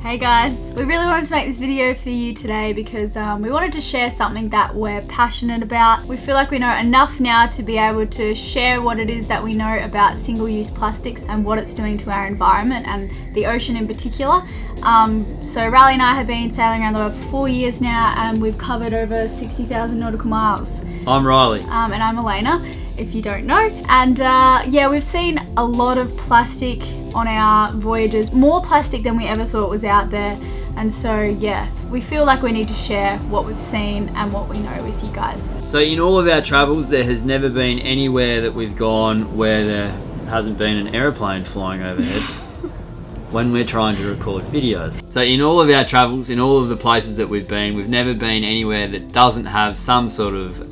Hey guys, we really wanted to make this video for you today because we wanted to share something that we're passionate about. We feel like we know enough now to be able to share what it is that we know about single-use plastics and what it's doing to our environment and the ocean in particular. So Riley and I have been sailing around the world for 4 years now and we've covered over 60,000 nautical miles. I'm Riley. And I'm Elayna, if you don't know. And yeah, we've seen a lot of plastic on our voyages, more plastic than we ever thought was out there. And so yeah, we feel like we need to share what we've seen and what we know with you guys. So in all of our travels, there has never been anywhere that we've gone where there hasn't been an aeroplane flying overhead when we're trying to record videos. So in all of our travels, in all of the places that we've been, we've never been anywhere that doesn't have some sort of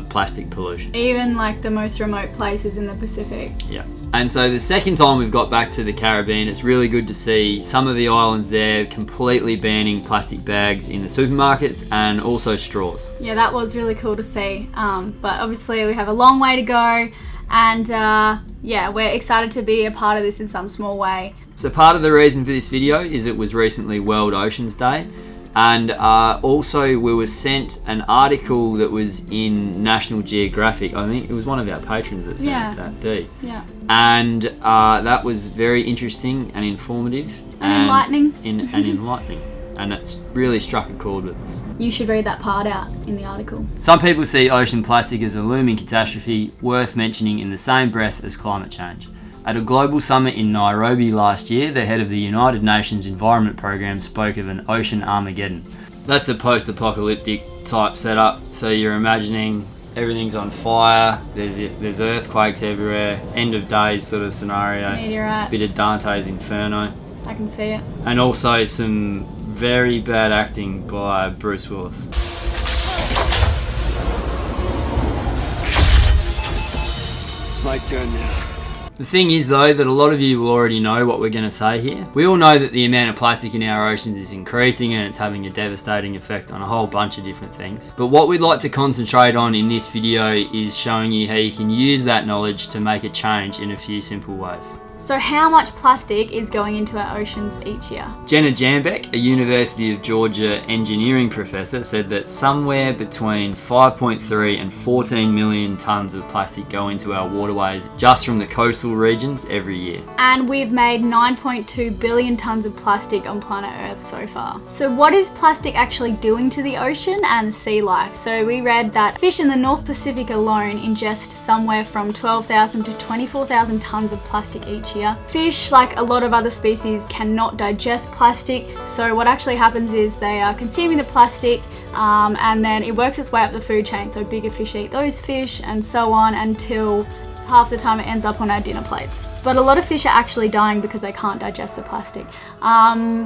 plastic pollution. Even like the most remote places in the Pacific. Yeah. And so the second time we've got back to the Caribbean, it's really good to see some of the islands there completely banning plastic bags in the supermarkets and also straws. Yeah, that was really cool to see. But obviously we have a long way to go and yeah, we're excited to be a part of this in some small way. So part of the reason for this video is it was recently World Oceans Day, and also we were sent an article that was in National Geographic. I think it was one of our patrons that sent us that, Dee. Yeah. And that was very interesting and informative. And enlightening. And enlightening. And it's really struck a chord with us. You should read that part out in the article. Some people see ocean plastic as a looming catastrophe worth mentioning in the same breath as climate change. At a global summit in Nairobi last year, the head of the United Nations Environment Programme spoke of an ocean Armageddon. That's a post-apocalyptic type setup, so you're imagining everything's on fire, there's earthquakes everywhere, end of days sort of scenario. Meteorites. Bit of Dante's Inferno. I can see it. And also some very bad acting by Bruce Willis. It's my turn now. The thing is though, that a lot of you will already know what we're going to say here. We all know that the amount of plastic in our oceans is increasing and it's having a devastating effect on a whole bunch of different things. But what we'd like to concentrate on in this video is showing you how you can use that knowledge to make a change in a few simple ways. So how much plastic is going into our oceans each year? Jenna Jambeck, a University of Georgia engineering professor, said that somewhere between 5.3 and 14 million tonnes of plastic go into our waterways just from the coastal regions every year. And we've made 9.2 billion tonnes of plastic on planet Earth so far. So what is plastic actually doing to the ocean and sea life? So we read that fish in the North Pacific alone ingest somewhere from 12,000 to 24,000 tonnes of plastic each year. Fish, like a lot of other species, cannot digest plastic, so what actually happens is they are consuming the plastic and then it works its way up the food chain, so bigger fish eat those fish and so on until half the time it ends up on our dinner plates. But a lot of fish are actually dying because they can't digest the plastic.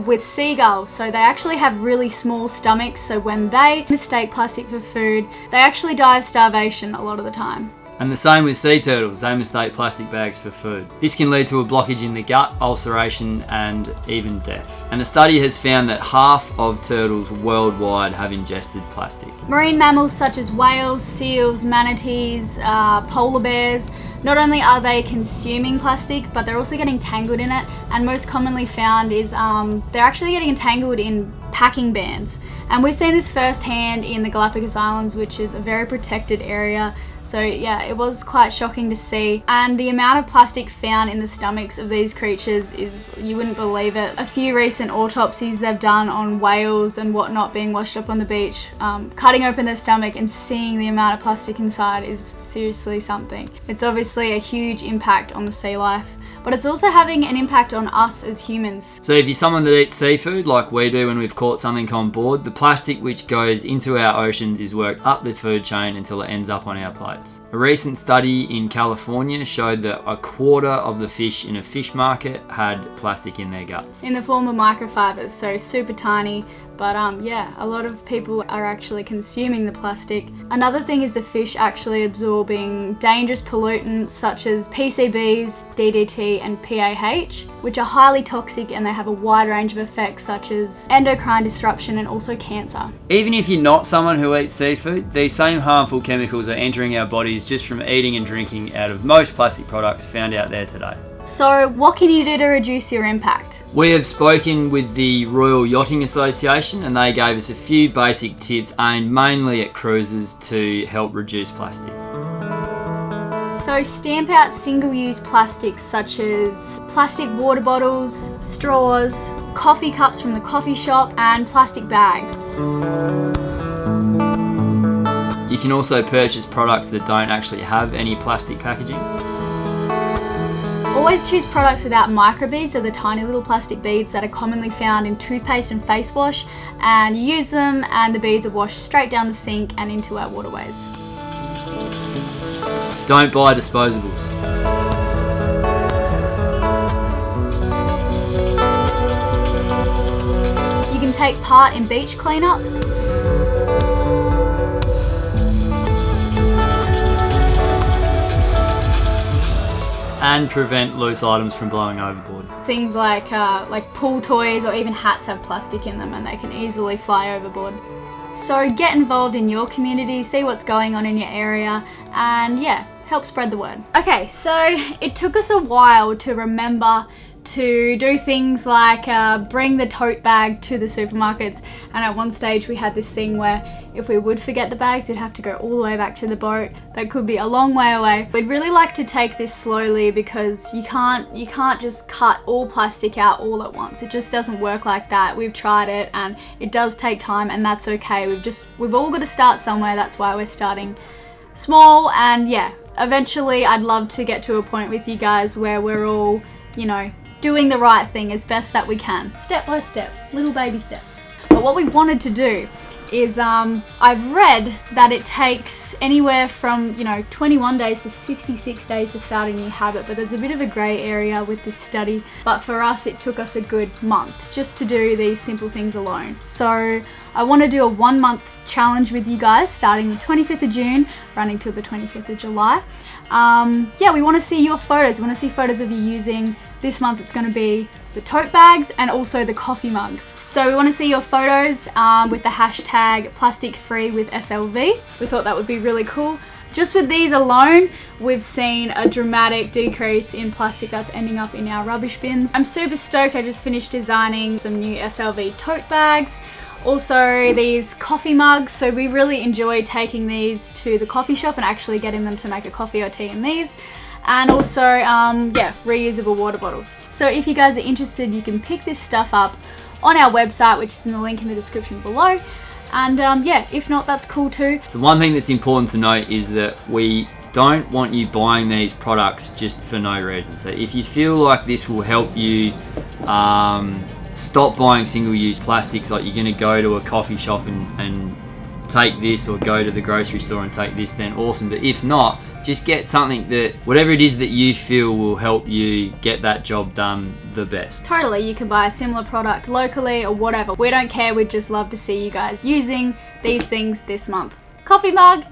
With seagulls, so they actually have really small stomachs, so when they mistake plastic for food, they actually die of starvation a lot of the time. And the same with sea turtles, they mistake plastic bags for food. This can lead to a blockage in the gut, ulceration and even death. And a study has found that half of turtles worldwide have ingested plastic. Marine mammals such as whales, seals, manatees, polar bears, not only are they consuming plastic, but they're also getting tangled in it, and most commonly found is they're actually getting entangled in packing bands. And we've seen this firsthand in the Galapagos Islands, which is a very protected area. So yeah, it was quite shocking to see. And the amount of plastic found in the stomachs of these creatures is, you wouldn't believe it. A few recent autopsies they've done on whales and whatnot being washed up on the beach, cutting open their stomach and seeing the amount of plastic inside is seriously something. It's obviously a huge impact on the sea life, but it's also having an impact on us as humans. So if you're someone that eats seafood like we do when we've caught something on board, the plastic which goes into our oceans is worked up the food chain until it ends up on our plates. A recent study in California showed that a quarter of the fish in a fish market had plastic in their guts. In the form of microfibers, so super tiny, but yeah, a lot of people are actually consuming the plastic. Another thing is the fish actually absorbing dangerous pollutants such as PCBs, DDT and PAH, which are highly toxic and they have a wide range of effects such as endocrine disruption and also cancer. Even if you're not someone who eats seafood, these same harmful chemicals are entering our bodies just from eating and drinking out of most plastic products found out there today. So what can you do to reduce your impact? We have spoken with the Royal Yachting Association and they gave us a few basic tips aimed mainly at cruisers to help reduce plastic. So stamp out single-use plastics such as plastic water bottles, straws, coffee cups from the coffee shop and plastic bags. You can also purchase products that don't actually have any plastic packaging. Always choose products without microbeads, or the tiny little plastic beads that are commonly found in toothpaste and face wash, and you use them and the beads are washed straight down the sink and into our waterways. Don't buy disposables. You can take part in beach cleanups. And prevent loose items from blowing overboard. Things like pool toys or even hats have plastic in them and they can easily fly overboard. So get involved in your community, see what's going on in your area, and yeah, help spread the word. Okay, so it took us a while to remember to do things like bring the tote bag to the supermarkets, and at one stage we had this thing where if we would forget the bags we'd have to go all the way back to the boat. That could be a long way away. We'd really like to take this slowly because you can't just cut all plastic out all at once. It just doesn't work like that. We've tried it and it does take time, and that's okay. We've all got to start somewhere. That's why we're starting small, and yeah, eventually I'd love to get to a point with you guys where we're all, you know, doing the right thing as best that we can, step by step, little baby steps. But what we wanted to do is I've read that it takes anywhere from 21 days to 66 days to start a new habit, but there's a bit of a grey area with this study. But for us it took us a good month just to do these simple things alone. So I want to do a 1 month challenge with you guys starting the 25th of June running till the 25th of July. Yeah, we want to see your photos. We want to see photos of you using, this month it's going to be the tote bags and also the coffee mugs. So we want to see your photos with the hashtag plasticfreewithslv. We thought that would be really cool. Just with these alone, we've seen a dramatic decrease in plastic that's ending up in our rubbish bins. I'm super stoked. I just finished designing some new SLV tote bags. Also these coffee mugs, so we really enjoy taking these to the coffee shop and actually getting them to make a coffee or tea in these. And also, yeah, reusable water bottles. So if you guys are interested, you can pick this stuff up on our website, which is in the link in the description below. And yeah, if not, that's cool too. So one thing that's important to note is that we don't want you buying these products just for no reason. So if you feel like this will help you stop buying single-use plastics, like you're going to go to a coffee shop and take this, or go to the grocery store and take this, then awesome. But if not, just get something that, whatever it is that you feel will help you get that job done the best. Totally, you can buy a similar product locally or whatever. We don't care, we'd just love to see you guys using these things this month. Coffee mug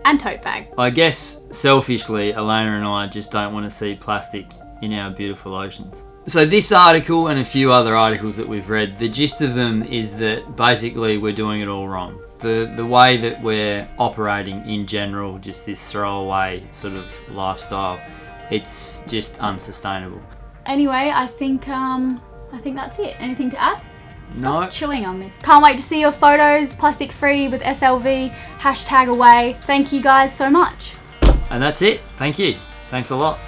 and tote bag. I guess selfishly, Elayna and I just don't want to see plastic in our beautiful oceans. So this article and a few other articles that we've read, the gist of them is that basically we're doing it all wrong. The way that we're operating in general, just this throwaway sort of lifestyle, it's just unsustainable. Anyway, I think that's it. Anything to add? No. Stop chewing on this. Can't wait to see your photos. Plastic free with SLV, hashtag away. Thank you guys so much. And that's it. Thank you. Thanks a lot.